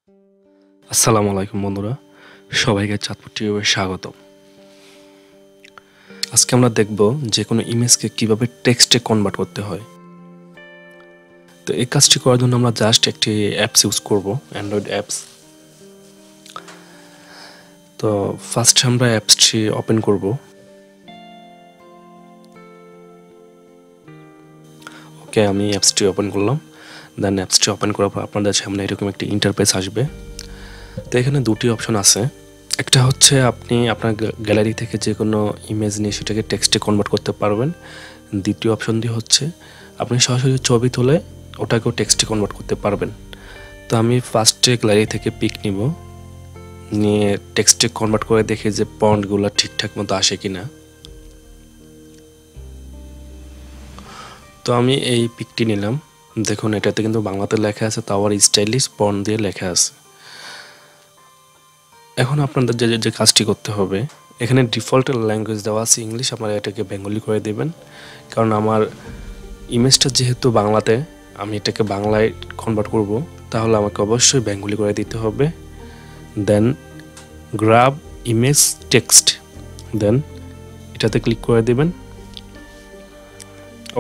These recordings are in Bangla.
আসসালামু আলাইকুম বন্ধুরা, সবাইকে চাঁদপুর টিউবে স্বাগত। আজকে আমরা দেখব যে কোনো ইমেজকে কিভাবে টেক্সটে কনভার্ট করতে হয়। তো এই কাজটি করার জন্য আমরা জাস্ট একটি অ্যাপস ইউজ করব, অ্যান্ড্রয়েড অ্যাপস। তো ফার্স্ট আমরা অ্যাপসটি ওপেন করব। ওকে, আমি অ্যাপসটি ওপেন করলাম। দেন অ্যাপসটি ওপেন করার পর আপনাদের সামনে এরকম একটি ইন্টারফেস আসবে। তো এখানে দুটি অপশন আছে। একটা হচ্ছে আপনি আপনার গ্যালারি থেকে যে কোনো ইমেজ নিয়ে সেটাকে টেক্সটে কনভার্ট করতে পারবেন। দ্বিতীয় অপশনটি হচ্ছে আপনি সরাসরি ছবি তুলে ওটাকেও টেক্সটে কনভার্ট করতে পারবেন। তো আমি ফার্স্টে গ্যালারি থেকে পিক নিব, নিয়ে টেক্সটে কনভার্ট করে দেখি যে ফন্টগুলো ঠিকঠাক মতো আসে কি না। তো আমি এই পিকটি নিলাম। দেখুন, এটাতে কিন্তু বাংলাতে লেখা আছে, তাও আর স্টাইলিশ ফন্ট দিয়ে লেখা আছে। এখন আপনাদের যে কাজটি করতে হবে, এখানে ডিফল্ট ল্যাঙ্গুয়েজ দেওয়া আছে ইংলিশ, আপনারা এটাকে বেঙ্গলি করে দেবেন। কারণ আমার ইমেজটা যেহেতু বাংলাতে, আমি এটাকে বাংলায় কনভার্ট করব, তাহলে আমাকে অবশ্যই বেঙ্গলি করে দিতে হবে। দেন গ্রাব ইমেজ টেক্সট, দেন এটাতে ক্লিক করে দেবেন।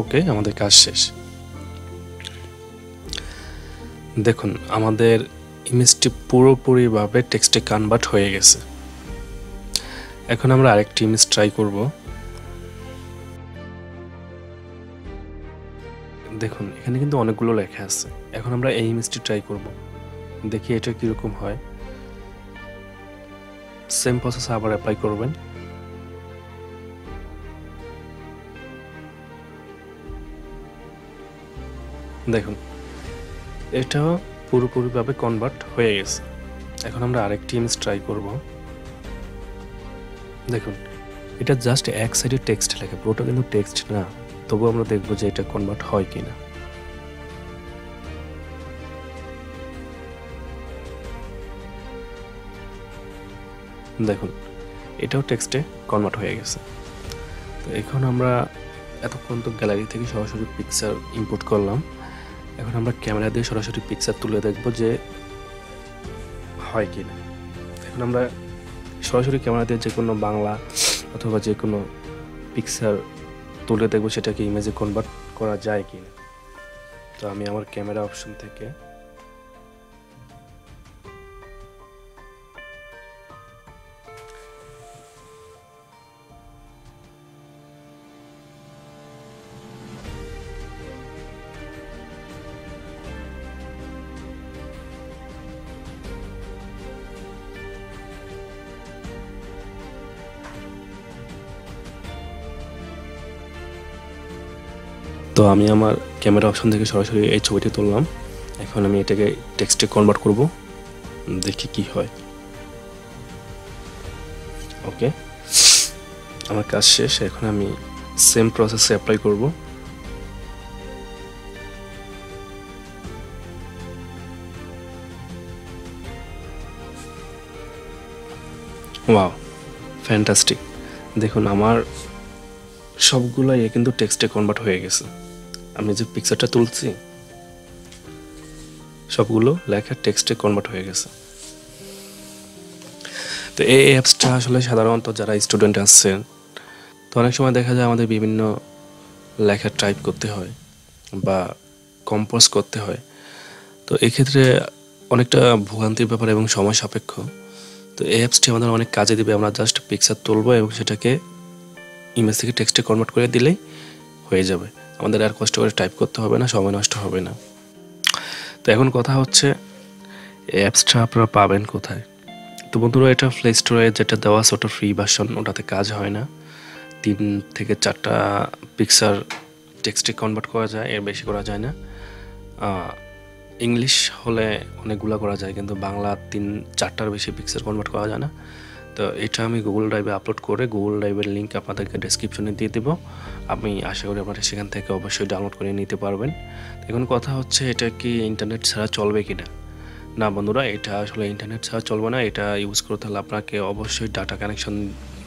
ওকে, আমাদের কাজ শেষ। দেখুন, আমাদের ইমেজটি পুরোপুরিভাবে টেক্সটে কনভার্ট হয়ে গেছে। এখন আমরা আরেকটি ইমেজ ট্রাই করব। দেখুন, এখানে কিন্তু অনেকগুলো লেখা আছে। এখন আমরা এই ইমেজটি ট্রাই করব, দেখি এটা কীরকম হয়। সেম প্রসেস আবার অ্যাপ্লাই করবেন। দেখুন, এটাও পুরোপুরিভাবে কনভার্ট হয়ে গেছে। এখন আমরা আরেকটি ইমেজ ট্রাই করব। দেখুন, এটা জাস্ট এক সাইডে টেক্সট লেখা, পুরোটা কিন্তু টেক্সট না। তবু আমরা দেখব যে এটা কনভার্ট হয় কিনা। দেখুন, এটাও টেক্সটে কনভার্ট হয়ে গেছে। তো এখন আমরা এতক্ষণ তো গ্যালারি থেকে সরাসরি পিকচার ইনপুট করলাম। এখন আমরা ক্যামেরা দিয়ে সরাসরি পিকচার তুলে দেখব যে হয় কি না। এখন আমরা সরাসরি ক্যামেরা দিয়ে যে কোনো বাংলা অথবা যে কোনো পিকচার তুলে দেখব সেটাকে ইমেজে কনভার্ট করা যায় কি না। তো আমি আমার ক্যামেরা অপশন থেকে আমার ক্যামেরা অপশন থেকে সরাসরি এই ছবিটি তুললাম। এখন আমি এটাকে টেক্সটে কনভার্ট করব, দেখি কি হয়। ওকে, আমার কাজ শেষ। এখন আমি সেম প্রসেসে অ্যাপ্লাই করব। Wow, fantastic! দেখুন, আমার সবগুলাই কিন্তু টেক্সটে কনভার্ট হয়ে গেছে। আমি যে পিকচারটা তুলছি সবগুলো লেখা টেক্সটে কনভার্ট হয়ে গেছে। তো এই অ্যাপসটা আসলে সাধারণত যারা স্টুডেন্ট আছেন, তো অনেক সময় দেখা যায় আমাদের বিভিন্ন লেখা টাইপ করতে হয় বা কম্পোজ করতে হয়। তো এক্ষেত্রে অনেকটা ভোগান্তির ব্যাপার এবং সময় সাপেক্ষ। তো এই অ্যাপসটি আমাদের অনেক কাজে দিবে। আমরা জাস্ট পিকচার তুলবো এবং সেটাকে ইমেজ থেকে টেক্সটে কনভার্ট করে দিলেই হয়ে যাবে। আমাদের আর কষ্ট করে টাইপ করতে হবে না, সময় নষ্ট হবে না। তো এখন কথা হচ্ছে, এই অ্যাপসটা আপনারা পাবেন কোথায়? তো বন্ধুরা, এটা প্লে স্টোরে যেটা দেওয়া আছে ওটা ফ্রি ভার্সন, ওটাতে কাজ হয় না। 3 থেকে 4টা পিকচার টেক্সটে কনভার্ট করা যায়, এর বেশি করা যায় না। ইংলিশ হলে অনেকগুলো করা যায়, কিন্তু বাংলা 3-4টার বেশি পিকচার কনভার্ট করা যায় না। তো এটা আমি গুগল ড্রাইভে আপলোড করে গুগল ড্রাইভের লিঙ্ক আপনাদেরকে ডেসক্রিপশনে দিয়ে দেবো। আমি আশা করি আপনারা সেখান থেকে অবশ্যই ডাউনলোড করে নিতে পারবেন। এখন কথা হচ্ছে, এটা কি ইন্টারনেট ছাড়া চলবে কি না? না বন্ধুরা, এটা আসলে ইন্টারনেট ছাড়া চলবে না। এটা ইউজ করতে হলে আপনাকে অবশ্যই ডাটা কানেকশন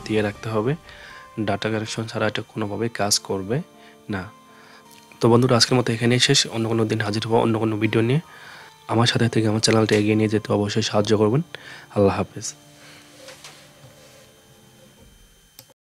দিয়ে রাখতে হবে। ডাটা কানেকশন ছাড়া এটা কোনোভাবেই কাজ করবে না। তো বন্ধুরা, আজকের মতো এখানেই শেষ। অন্য কোনো দিন হাজির হবো অন্য কোনো ভিডিও নিয়ে। আমার সাথে থেকে আমার চ্যানেলটা এগিয়ে নিয়ে যেতে অবশ্যই সাহায্য করবেন। আল্লাহ হাফেজ।